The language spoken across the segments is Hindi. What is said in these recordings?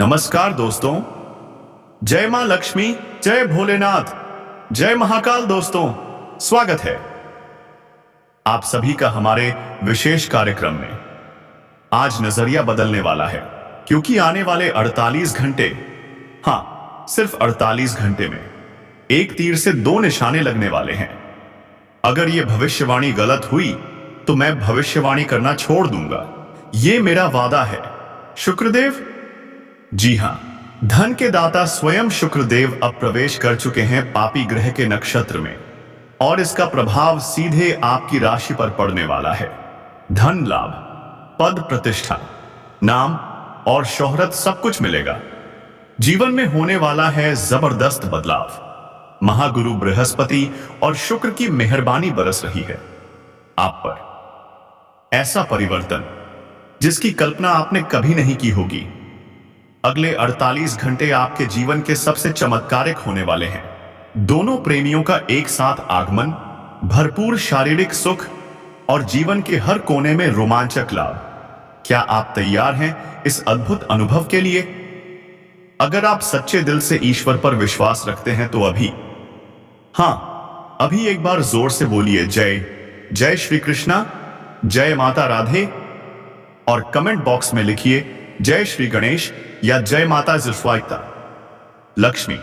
नमस्कार दोस्तों। जय मां लक्ष्मी, जय भोलेनाथ, जय महाकाल। दोस्तों, स्वागत है आप सभी का हमारे विशेष कार्यक्रम में। आज नजरिया बदलने वाला है, क्योंकि आने वाले 48 घंटे, हाँ सिर्फ 48 घंटे में एक तीर से दो निशाने लगने वाले हैं। अगर यह भविष्यवाणी गलत हुई तो मैं भविष्यवाणी करना छोड़ दूंगा, यह मेरा वादा है। शुक्रदेव, जी हां, धन के दाता स्वयं शुक्रदेव अब प्रवेश कर चुके हैं पापी ग्रह के नक्षत्र में, और इसका प्रभाव सीधे आपकी राशि पर पड़ने वाला है। धन लाभ, पद प्रतिष्ठा, नाम और शोहरत सब कुछ मिलेगा। जीवन में होने वाला है जबरदस्त बदलाव। महागुरु बृहस्पति और शुक्र की मेहरबानी बरस रही है आप पर। ऐसा परिवर्तन जिसकी कल्पना आपने कभी नहीं की होगी। अगले 48 घंटे आपके जीवन के सबसे चमत्कारिक होने वाले हैं। दोनों प्रेमियों का एक साथ आगमन, भरपूर शारीरिक सुख और जीवन के हर कोने में रोमांचक लाभ। क्या आप तैयार हैं इस अद्भुत अनुभव के लिए? अगर आप सच्चे दिल से ईश्वर पर विश्वास रखते हैं तो अभी एक बार जोर से बोलिए जय जय श्री कृष्णा, जय माता राधे, और कमेंट बॉक्स में लिखिए जय श्री गणेश या जय माता जिस्वाइता लक्ष्मी।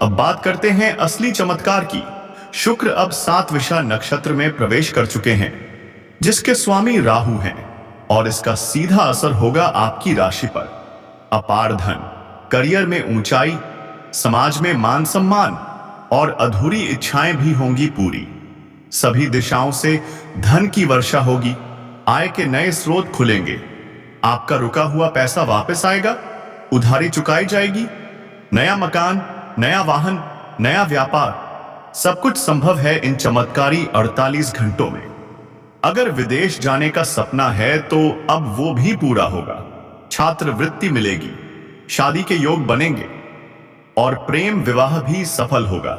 अब बात करते हैं असली चमत्कार की। शुक्र अब सातविषा नक्षत्र में प्रवेश कर चुके हैं, जिसके स्वामी राहु हैं, और इसका सीधा असर होगा आपकी राशि पर। अपार धन, करियर में ऊंचाई, समाज में मान सम्मान और अधूरी इच्छाएं भी होंगी पूरी। सभी दिशाओं से धन की वर्षा होगी, आय के नए स्रोत खुलेंगे, आपका रुका हुआ पैसा वापस आएगा, उधारी चुकाई जाएगी, नया मकान, नया वाहन, नया व्यापार, सब कुछ संभव है इन चमत्कारी 48 घंटों में। अगर विदेश जाने का सपना है तो अब वो भी पूरा होगा। छात्रवृत्ति मिलेगी, शादी के योग बनेंगे और प्रेम विवाह भी सफल होगा।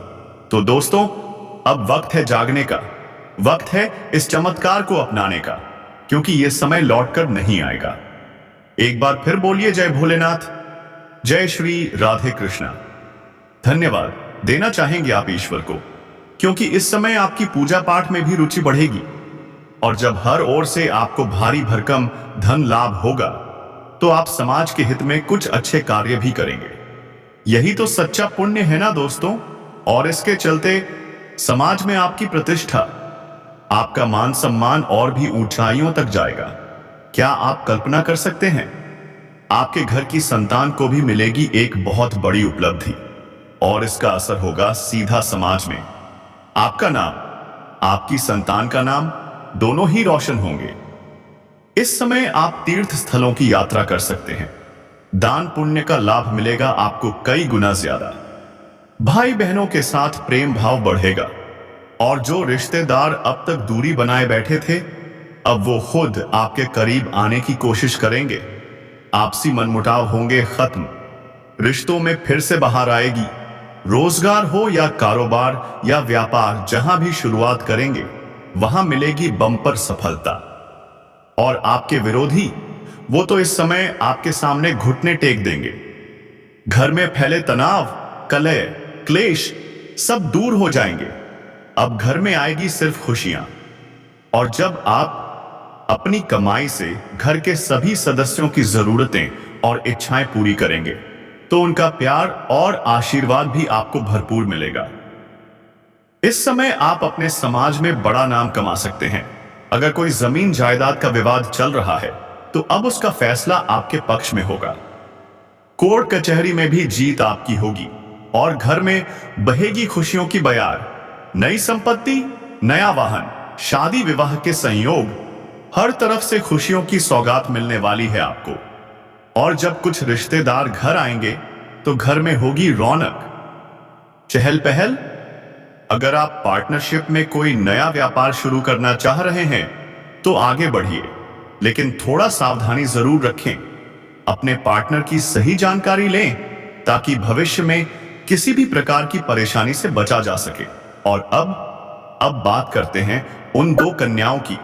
तो दोस्तों, अब वक्त है जागने का, वक्त है इस चमत्कार को अपनाने का, क्योंकि यह समय लौटकर नहीं आएगा। एक बार फिर बोलिए जय भोलेनाथ, जय श्री राधे कृष्णा। धन्यवाद देना चाहेंगे आप ईश्वर को, क्योंकि इस समय आपकी पूजा पाठ में भी रुचि बढ़ेगी, और जब हर ओर से आपको भारी भरकम धन लाभ होगा तो आप समाज के हित में कुछ अच्छे कार्य भी करेंगे। यही तो सच्चा पुण्य है ना दोस्तों। और इसके चलते समाज में आपकी प्रतिष्ठा, आपका मान सम्मान और भी ऊंचाइयों तक जाएगा। क्या आप कल्पना कर सकते हैं, आपके घर की संतान को भी मिलेगी एक बहुत बड़ी उपलब्धि, और इसका असर होगा सीधा समाज में। आपका नाम, आपकी संतान का नाम दोनों ही रोशन होंगे। इस समय आप तीर्थ स्थलों की यात्रा कर सकते हैं। दान पुण्य का लाभ मिलेगा आपको कई गुना ज्यादा। भाई बहनों के साथ प्रेम भाव बढ़ेगा, और जो रिश्तेदार अब तक दूरी बनाए बैठे थे, अब वो खुद आपके करीब आने की कोशिश करेंगे। आपसी मनमुटाव होंगे खत्म, रिश्तों में फिर से बहार आएगी। रोजगार हो या कारोबार या व्यापार, जहां भी शुरुआत करेंगे वहां मिलेगी बम्पर सफलता। और आपके विरोधी, वो तो इस समय आपके सामने घुटने टेक देंगे। घर में फैले तनाव, कलह, क्लेश सब दूर हो जाएंगे। अब घर में आएगी सिर्फ खुशियां। और जब आप अपनी कमाई से घर के सभी सदस्यों की जरूरतें और इच्छाएं पूरी करेंगे, तो उनका प्यार और आशीर्वाद भी आपको भरपूर मिलेगा। इस समय आप अपने समाज में बड़ा नाम कमा सकते हैं। अगर कोई जमीन जायदाद का विवाद चल रहा है तो अब उसका फैसला आपके पक्ष में होगा। कोर्ट कचहरी में भी जीत आपकी होगी, और घर में बहेगी खुशियों की बयार। नई संपत्ति, नया वाहन, शादी विवाह के संयोग, हर तरफ से खुशियों की सौगात मिलने वाली है आपको। और जब कुछ रिश्तेदार घर आएंगे तो घर में होगी रौनक, चहल पहल। अगर आप पार्टनरशिप में कोई नया व्यापार शुरू करना चाह रहे हैं तो आगे बढ़िए, लेकिन थोड़ा सावधानी जरूर रखें। अपने पार्टनर की सही जानकारी लें, ताकि भविष्य में किसी भी प्रकार की परेशानी से बचा जा सके। और अब बात करते हैं उन दो कन्याओं की,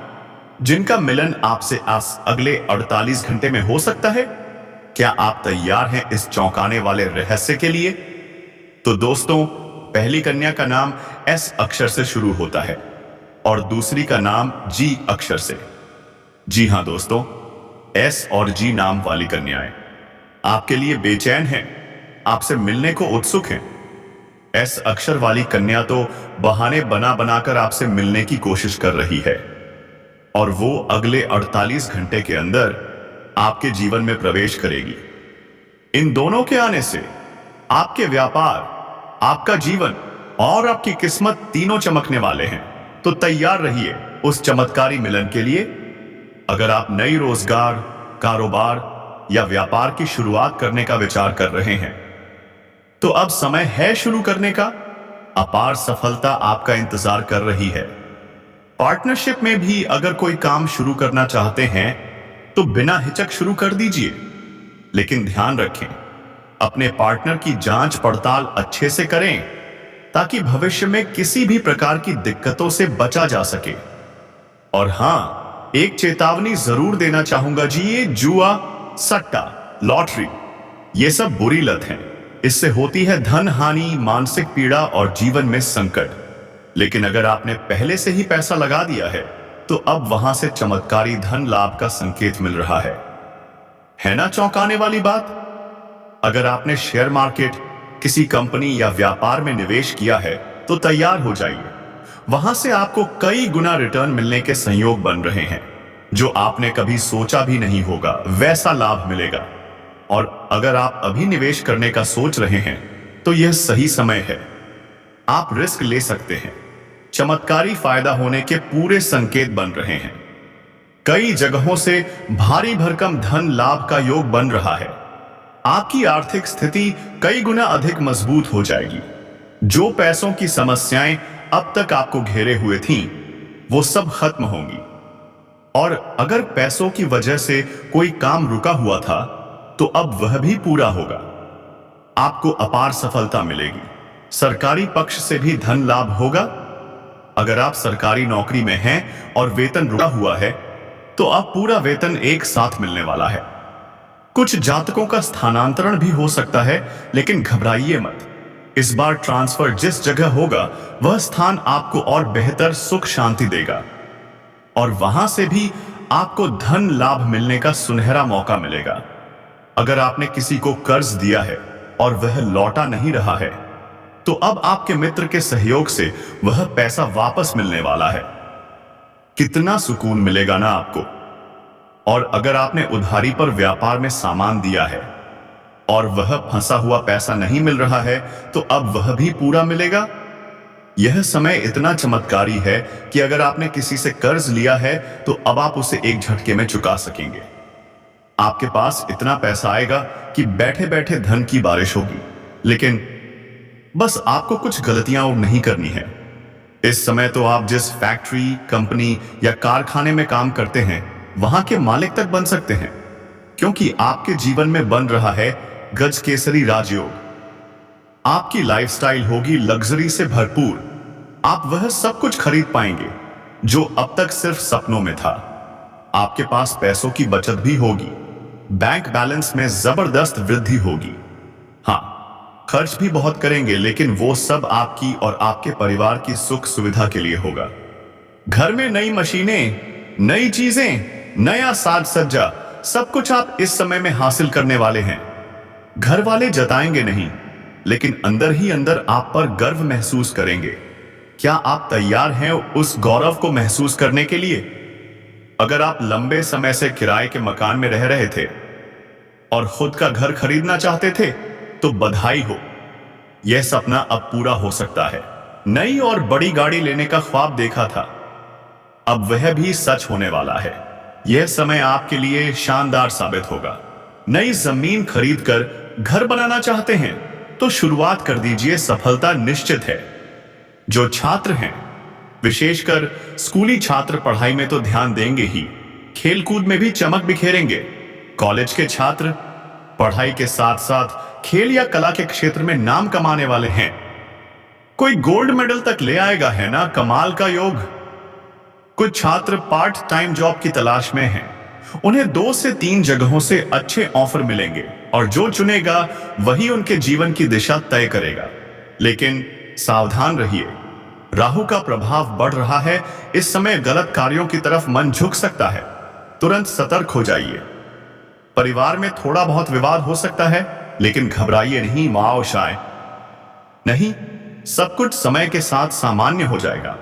जिनका मिलन आपसे अगले 48 घंटे में हो सकता है। क्या आप तैयार हैं इस चौंकाने वाले रहस्य के लिए? तो दोस्तों, पहली कन्या का नाम एस अक्षर से शुरू होता है और दूसरी का नाम जी अक्षर से। जी हां दोस्तों, एस और जी नाम वाली कन्याएं आपके लिए बेचैन हैं, आपसे मिलने को उत्सुक हैं। एस अक्षर वाली कन्या तो बहाने बना बनाकर आपसे मिलने की कोशिश कर रही है और वो अगले 48 घंटे के अंदर आपके जीवन में प्रवेश करेगी। इन दोनों के आने से आपके व्यापार, आपका जीवन और आपकी किस्मत तीनों चमकने वाले हैं। तो तैयार रहिए उस चमत्कारी मिलन के लिए। अगर आप नई रोजगार, कारोबार या व्यापार की शुरुआत करने का विचार कर रहे हैं, तो अब समय है शुरू करने का। अपार सफलता आपका इंतजार कर रही है। पार्टनरशिप में भी अगर कोई काम शुरू करना चाहते हैं तो बिना हिचक शुरू कर दीजिए, लेकिन ध्यान रखें, अपने पार्टनर की जांच पड़ताल अच्छे से करें ताकि भविष्य में किसी भी प्रकार की दिक्कतों से बचा जा सके। और हां, एक चेतावनी जरूर देना चाहूंगा जी, ये जुआ, सट्टा, लॉटरी, ये सब बुरी लत है। इससे होती है धन हानि, मानसिक पीड़ा और जीवन में संकट। लेकिन अगर आपने पहले से ही पैसा लगा दिया है तो अब वहां से चमत्कारी धन लाभ का संकेत मिल रहा है ना चौंकाने वाली बात? अगर आपने शेयर मार्केट, किसी कंपनी या व्यापार में निवेश किया है तो तैयार हो जाइए। वहां से आपको कई गुना रिटर्न मिलने के संयोग बन रहे हैं। जो आपने कभी सोचा भी नहीं होगा वैसा लाभ मिलेगा। और अगर आप अभी निवेश करने का सोच रहे हैं तो यह सही समय है। आप रिस्क ले सकते हैं। चमत्कारी फायदा होने के पूरे संकेत बन रहे हैं। कई जगहों से भारी भरकम धन लाभ का योग बन रहा है। आपकी आर्थिक स्थिति कई गुना अधिक मजबूत हो जाएगी। जो पैसों की समस्याएं अब तक आपको घेरे हुए थीं, वो सब खत्म होंगी। और अगर पैसों की वजह से कोई काम रुका हुआ था तो अब वह भी पूरा होगा। आपको अपार सफलता मिलेगी। सरकारी पक्ष से भी धन लाभ होगा। अगर आप सरकारी नौकरी में हैं और वेतन रुका हुआ है तो अब पूरा वेतन एक साथ मिलने वाला है। कुछ जातकों का स्थानांतरण भी हो सकता है, लेकिन घबराइए मत। इस बार ट्रांसफर जिस जगह होगा वह स्थान आपको और बेहतर सुख शांति देगा और वहां से भी आपको धन लाभ मिलने का सुनहरा मौका मिलेगा। अगर आपने किसी को कर्ज दिया है और वह लौटा नहीं रहा है तो अब आपके मित्र के सहयोग से वह पैसा वापस मिलने वाला है। कितना सुकून मिलेगा ना आपको। और अगर आपने उधारी पर व्यापार में सामान दिया है और वह फंसा हुआ पैसा नहीं मिल रहा है तो अब वह भी पूरा मिलेगा। यह समय इतना चमत्कारी है कि अगर आपने किसी से कर्ज लिया है तो अब आप उसे एक झटके में चुका सकेंगे। आपके पास इतना पैसा आएगा कि बैठे बैठे धन की बारिश होगी। लेकिन बस आपको कुछ गलतियां और नहीं करनी है। इस समय तो आप जिस फैक्ट्री, कंपनी या कारखाने में काम करते हैं वहां के मालिक तक बन सकते हैं, क्योंकि आपके जीवन में बन रहा है गज केसरी राजयोग। आपकी लाइफस्टाइल होगी लग्जरी से भरपूर। आप वह सब कुछ खरीद पाएंगे जो अब तक सिर्फ सपनों में था। आपके पास पैसों की बचत भी होगी। बैंक बैलेंस में जबरदस्त वृद्धि होगी। हाँ, खर्च भी बहुत करेंगे, लेकिन वो सब आपकी और आपके परिवार की सुख सुविधा के लिए होगा। घर में नई मशीनें, नई चीजें, नया साज सज्जा, सब कुछ आप इस समय में हासिल करने वाले हैं। घर वाले जताएंगे नहीं, लेकिन अंदर ही अंदर आप पर गर्व महसूस करेंगे। क्या आप तैयार हैं उस गौरव को महसूस करने के लिए? अगर आप लंबे समय से किराए के मकान में रह रहे थे और खुद का घर खरीदना चाहते थे तो बधाई हो, यह सपना अब पूरा हो सकता है। नई और बड़ी गाड़ी लेने का ख्वाब देखा था, अब वह भी सच होने वाला है। यह समय आपके लिए शानदार साबित होगा। नई जमीन खरीदकर घर बनाना चाहते हैं तो शुरुआत कर दीजिए, सफलता निश्चित है। जो छात्र हैं, विशेषकर स्कूली छात्र, पढ़ाई में तो ध्यान देंगे ही, खेलकूद में भी चमक बिखेरेंगे। कॉलेज के छात्र पढ़ाई के साथ साथ खेल या कला के क्षेत्र में नाम कमाने वाले हैं। कोई गोल्ड मेडल तक ले आएगा, है ना कमाल का योग। कुछ छात्र पार्ट टाइम जॉब की तलाश में हैं, उन्हें 2 से 3 जगहों से अच्छे ऑफर मिलेंगे और जो चुनेगा वही उनके जीवन की दिशा तय करेगा। लेकिन सावधान रहिए, राहु का प्रभाव बढ़ रहा है। इस समय गलत कार्यों की तरफ मन झुक सकता है, तुरंत सतर्क हो जाइए। परिवार में थोड़ा बहुत विवाद हो सकता है, लेकिन घबराइए नहीं, माओशाय नहीं, सब कुछ समय के साथ सामान्य हो जाएगा।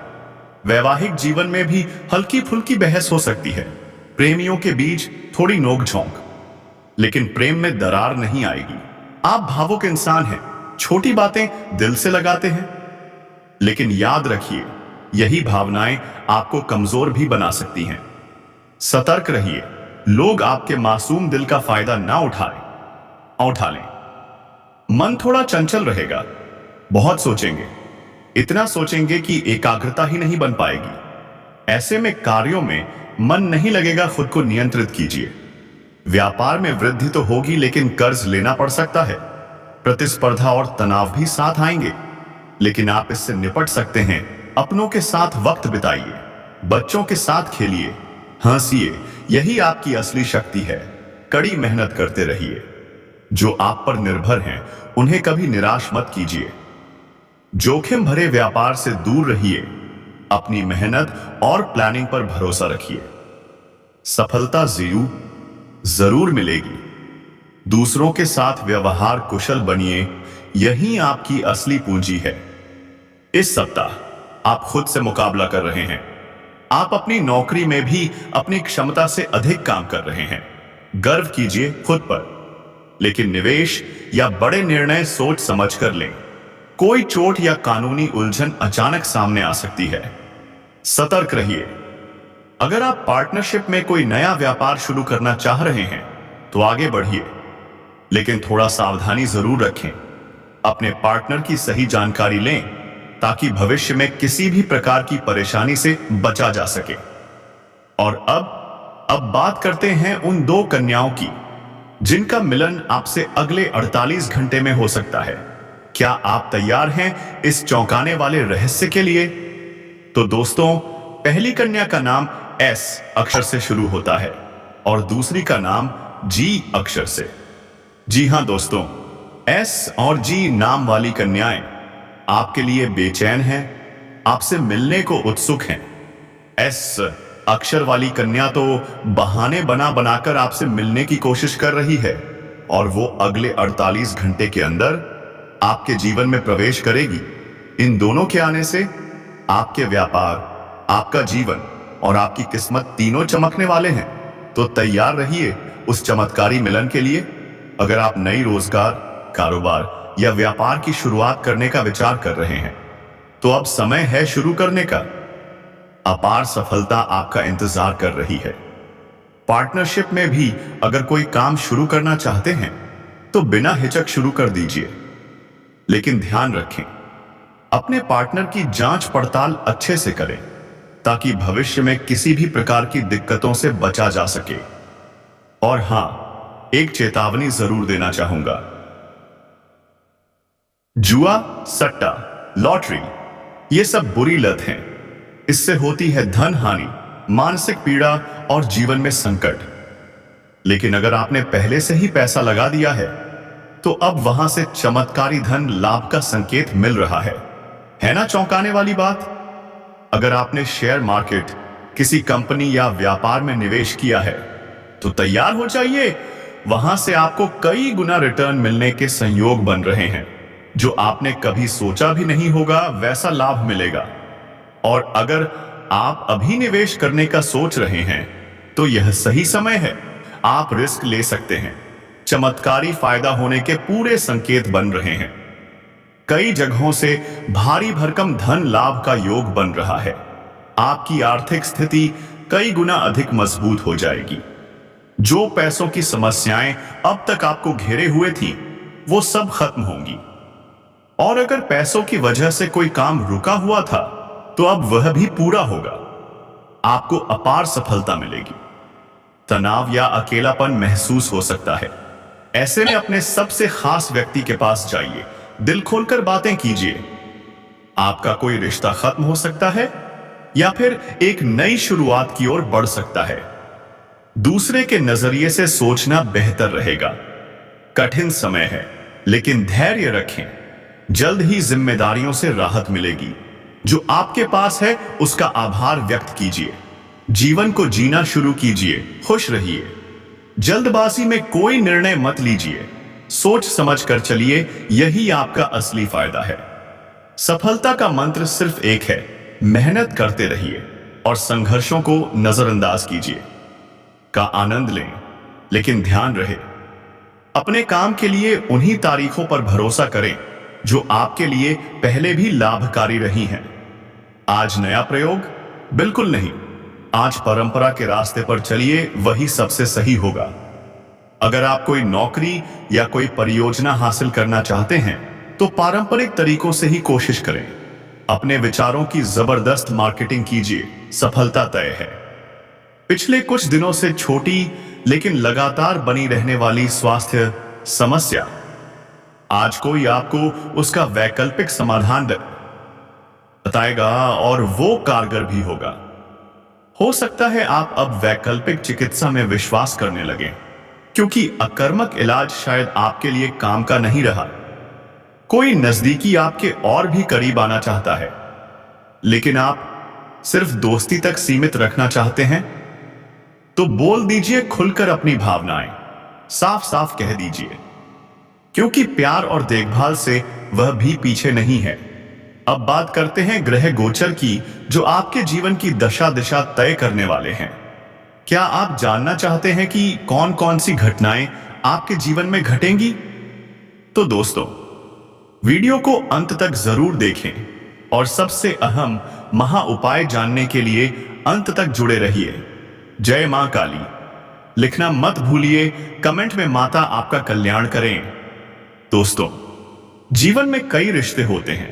वैवाहिक जीवन में भी हल्की फुल्की बहस हो सकती है, प्रेमियों के बीच थोड़ी नोकझोंक, लेकिन प्रेम में दरार नहीं आएगी। आप भावुक इंसान हैं, छोटी बातें दिल से लगाते हैं, लेकिन याद रखिए यही भावनाएं आपको कमजोर भी बना सकती हैं। सतर्क रहिए, लोग आपके मासूम दिल का फायदा ना उठा लें। मन थोड़ा चंचल रहेगा, बहुत सोचेंगे, इतना सोचेंगे कि एकाग्रता ही नहीं बन पाएगी। ऐसे में कार्यों में मन नहीं लगेगा, खुद को नियंत्रित कीजिए। व्यापार में वृद्धि तो होगी, लेकिन कर्ज लेना पड़ सकता है। प्रतिस्पर्धा और तनाव भी साथ आएंगे, लेकिन आप इससे निपट सकते हैं। अपनों के साथ वक्त बिताइए, बच्चों के साथ खेलिए, हंसिए, यही आपकी असली शक्ति है। कड़ी मेहनत करते रहिए। जो आप पर निर्भर हैं उन्हें कभी निराश मत कीजिए। जोखिम भरे व्यापार से दूर रहिए, अपनी मेहनत और प्लानिंग पर भरोसा रखिए। सफलता जरूर मिलेगी। दूसरों के साथ व्यवहार कुशल बनिए, यही आपकी असली पूंजी है। इस सप्ताह आप खुद से मुकाबला कर रहे हैं। आप अपनी नौकरी में भी अपनी क्षमता से अधिक काम कर रहे हैं। गर्व कीजिए खुद पर, लेकिन निवेश या बड़े निर्णय सोच समझ कर लें। कोई चोट या कानूनी उलझन अचानक सामने आ सकती है, सतर्क रहिए। अगर आप पार्टनरशिप में कोई नया व्यापार शुरू करना चाह रहे हैं तो आगे बढ़िए, लेकिन थोड़ा सावधानी जरूर रखें। अपने पार्टनर की सही जानकारी लें ताकि भविष्य में किसी भी प्रकार की परेशानी से बचा जा सके। और अब बात करते हैं उन 2 कन्याओं की जिनका मिलन आपसे अगले 48 घंटे में हो सकता है। क्या आप तैयार हैं इस चौंकाने वाले रहस्य के लिए? तो दोस्तों, पहली कन्या का नाम एस अक्षर से शुरू होता है और दूसरी का नाम जी अक्षर से। जी हां दोस्तों, एस और जी नाम वाली कन्याएं आपके लिए बेचैन हैं, आपसे मिलने को उत्सुक हैं। एस अक्षर वाली कन्या तो बहाने बना बनाकर आपसे मिलने की कोशिश कर रही है और वो अगले 48 घंटे के अंदर आपके जीवन में प्रवेश करेगी। इन दोनों के आने से आपके व्यापार, आपका जीवन और आपकी किस्मत तीनों चमकने वाले हैं। तो तैयार रहिए उस चमत्कारी मिलन के लिए। अगर आप नई रोजगार, कारोबार या व्यापार की शुरुआत करने का विचार कर रहे हैं तो अब समय है शुरू करने का। अपार सफलता आपका इंतजार कर रही है। पार्टनरशिप में भी अगर कोई काम शुरू करना चाहते हैं तो बिना हिचक शुरू कर दीजिए, लेकिन ध्यान रखें अपने पार्टनर की जांच पड़ताल अच्छे से करें ताकि भविष्य में किसी भी प्रकार की दिक्कतों से बचा जा सके। और हां, एक चेतावनी जरूर देना चाहूंगा। जुआ, सट्टा, लॉटरी, ये सब बुरी लत हैं। इससे होती है धन हानि, मानसिक पीड़ा और जीवन में संकट। लेकिन अगर आपने पहले से ही पैसा लगा दिया है तो अब वहां से चमत्कारी धन लाभ का संकेत मिल रहा है ना चौंकाने वाली बात? अगर आपने शेयर मार्केट, किसी कंपनी या व्यापार में निवेश किया है तो तैयार हो जाइए, वहां से आपको कई गुना रिटर्न मिलने के संयोग बन रहे हैं। जो आपने कभी सोचा भी नहीं होगा वैसा लाभ मिलेगा। और अगर आप अभी निवेश करने का सोच रहे हैं तो यह सही समय है, आप रिस्क ले सकते हैं। चमत्कारी फायदा होने के पूरे संकेत बन रहे हैं। कई जगहों से भारी भरकम धन लाभ का योग बन रहा है। आपकी आर्थिक स्थिति कई गुना अधिक मजबूत हो जाएगी। जो पैसों की समस्याएं अब तक आपको घेरे हुए थी वो सब खत्म होंगी। और अगर पैसों की वजह से कोई काम रुका हुआ था तो अब वह भी पूरा होगा। आपको अपार सफलता मिलेगी। तनाव या अकेलापन महसूस हो सकता है, ऐसे में अपने सबसे खास व्यक्ति के पास जाइए, दिल खोलकर बातें कीजिए। आपका कोई रिश्ता खत्म हो सकता है या फिर एक नई शुरुआत की ओर बढ़ सकता है। दूसरे के नजरिए से सोचना बेहतर रहेगा। कठिन समय है, लेकिन धैर्य रखें। जल्द ही जिम्मेदारियों से राहत मिलेगी। जो आपके पास है उसका आभार व्यक्त कीजिए। जीवन को जीना शुरू कीजिए, खुश रहिए। जल्दबाजी में कोई निर्णय मत लीजिए, सोच समझ कर चलिए, यही आपका असली फायदा है। सफलता का मंत्र सिर्फ एक है, मेहनत करते रहिए और संघर्षों को नजरअंदाज कीजिए। का आनंद लें, लेकिन ध्यान रहे अपने काम के लिए उन्हीं तारीखों पर भरोसा करें जो आपके लिए पहले भी लाभकारी रही हैं। आज नया प्रयोग? बिल्कुल नहीं। आज परंपरा के रास्ते पर चलिए, वही सबसे सही होगा। अगर आप कोई नौकरी या कोई परियोजना हासिल करना चाहते हैं तो पारंपरिक तरीकों से ही कोशिश करें। अपने विचारों की जबरदस्त मार्केटिंग कीजिए, सफलता तय है। पिछले कुछ दिनों से छोटी लेकिन लगातार बनी रहने वाली स्वास्थ्य समस्या, आज कोई आपको उसका वैकल्पिक समाधान बताएगा और वो कारगर भी होगा। हो सकता है आप अब वैकल्पिक चिकित्सा में विश्वास करने लगें, क्योंकि आक्रामक इलाज शायद आपके लिए काम का नहीं रहा। कोई नजदीकी आपके और भी करीब आना चाहता है, लेकिन आप सिर्फ दोस्ती तक सीमित रखना चाहते हैं, तो बोल दीजिए खुलकर अपनी भावनाएं, साफ साफ कह दीजिए, क्योंकि प्यार और देखभाल से वह भी पीछे नहीं है। अब बात करते हैं ग्रह गोचर की, जो आपके जीवन की दशा दिशा तय करने वाले हैं। क्या आप जानना चाहते हैं कि कौन कौन सी घटनाएं आपके जीवन में घटेंगी? तो दोस्तों, वीडियो को अंत तक जरूर देखें और सबसे अहम महा उपाय जानने के लिए अंत तक जुड़े रहिए। जय मां काली लिखना मत भूलिए, कमेंट में माता आपका कल्याण करें। दोस्तों, जीवन में कई रिश्ते होते हैं,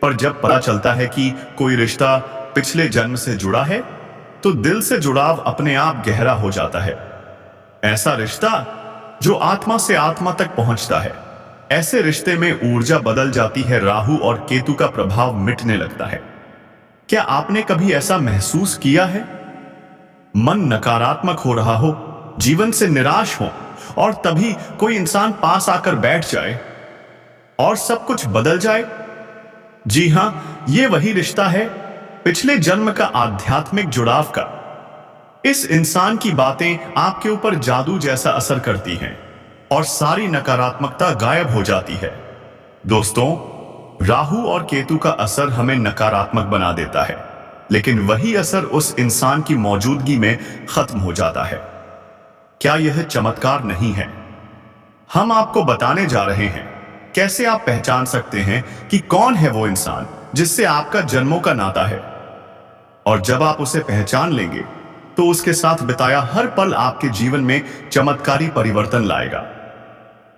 पर जब पता चलता है कि कोई रिश्ता पिछले जन्म से जुड़ा है तो दिल से जुड़ाव अपने आप गहरा हो जाता है। ऐसा रिश्ता जो आत्मा से आत्मा तक पहुंचता है। ऐसे रिश्ते में ऊर्जा बदल जाती है, राहु और केतु का प्रभाव मिटने लगता है। क्या आपने कभी ऐसा महसूस किया है? मन नकारात्मक हो रहा हो, जीवन से निराश हो, और तभी कोई इंसान पास आकर बैठ जाए और सब कुछ बदल जाए। जी हां, ये वही रिश्ता है, पिछले जन्म का आध्यात्मिक जुड़ाव का। इस इंसान की बातें आपके ऊपर जादू जैसा असर करती हैं और सारी नकारात्मकता गायब हो जाती है। दोस्तों, राहु और केतु का असर हमें नकारात्मक बना देता है, लेकिन वही असर उस इंसान की मौजूदगी में खत्म हो जाता है। क्या यह चमत्कार नहीं है? हम आपको बताने जा रहे हैं कैसे आप पहचान सकते हैं कि कौन है वो इंसान जिससे आपका जन्मों का नाता है। और जब आप उसे पहचान लेंगे तो उसके साथ बिताया हर पल आपके जीवन में चमत्कारी परिवर्तन लाएगा।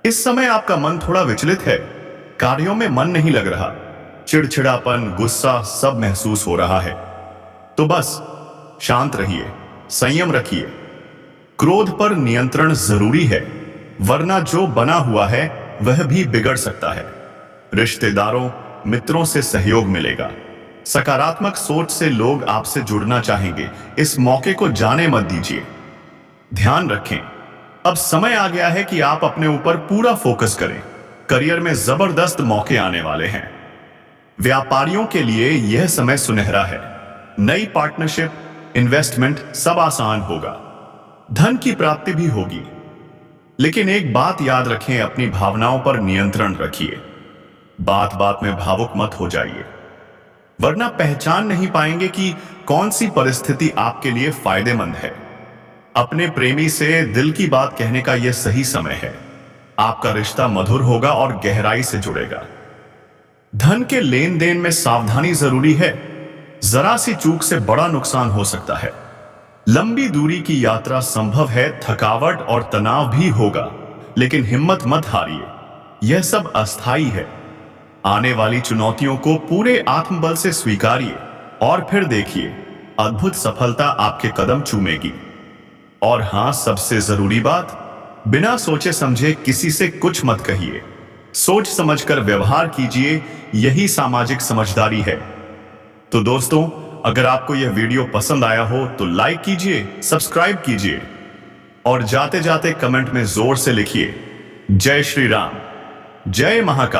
इस समय आपका मन थोड़ा विचलित है, कार्यों में मन नहीं लग रहा, चिड़चिड़ापन, गुस्सा सब महसूस हो रहा है, तो बस शांत रहिए, संयम रखिए। क्रोध पर नियंत्रण जरूरी है, वरना जो बना हुआ है वह भी बिगड़ सकता है। रिश्तेदारों, मित्रों से सहयोग मिलेगा। सकारात्मक सोच से लोग आपसे जुड़ना चाहेंगे। इस मौके को जाने मत दीजिए। ध्यान रखें, अब समय आ गया है कि आप अपने ऊपर पूरा फोकस करें। करियर में जबरदस्त मौके आने वाले हैं। व्यापारियों के लिए यह समय सुनहरा है। नई पार्टनरशिप, इन्वेस्टमेंट सब आसान होगा। धन की प्राप्ति भी होगी। लेकिन एक बात याद रखें, अपनी भावनाओं पर नियंत्रण रखिए। बात बात में भावुक मत हो जाइए, वरना पहचान नहीं पाएंगे कि कौन सी परिस्थिति आपके लिए फायदेमंद है। अपने प्रेमी से दिल की बात कहने का यह सही समय है। आपका रिश्ता मधुर होगा और गहराई से जुड़ेगा। धन के लेन देन में सावधानी जरूरी है, जरा सी चूक से बड़ा नुकसान हो सकता है। लंबी दूरी की यात्रा संभव है, थकावट और तनाव भी होगा, लेकिन हिम्मत मत हारिए, यह सब अस्थायी है। आने वाली चुनौतियों को पूरे आत्मबल से स्वीकारिए और फिर देखिए, अद्भुत सफलता आपके कदम चूमेगी। और हां, सबसे जरूरी बात, बिना सोचे समझे किसी से कुछ मत कहिए। सोच समझकर व्यवहार कीजिए, यही सामाजिक समझदारी है। तो दोस्तों, अगर आपको यह वीडियो पसंद आया हो तो लाइक कीजिए, सब्सक्राइब कीजिए और जाते जाते कमेंट में जोर से लिखिए जय श्री राम, जय महाकाल।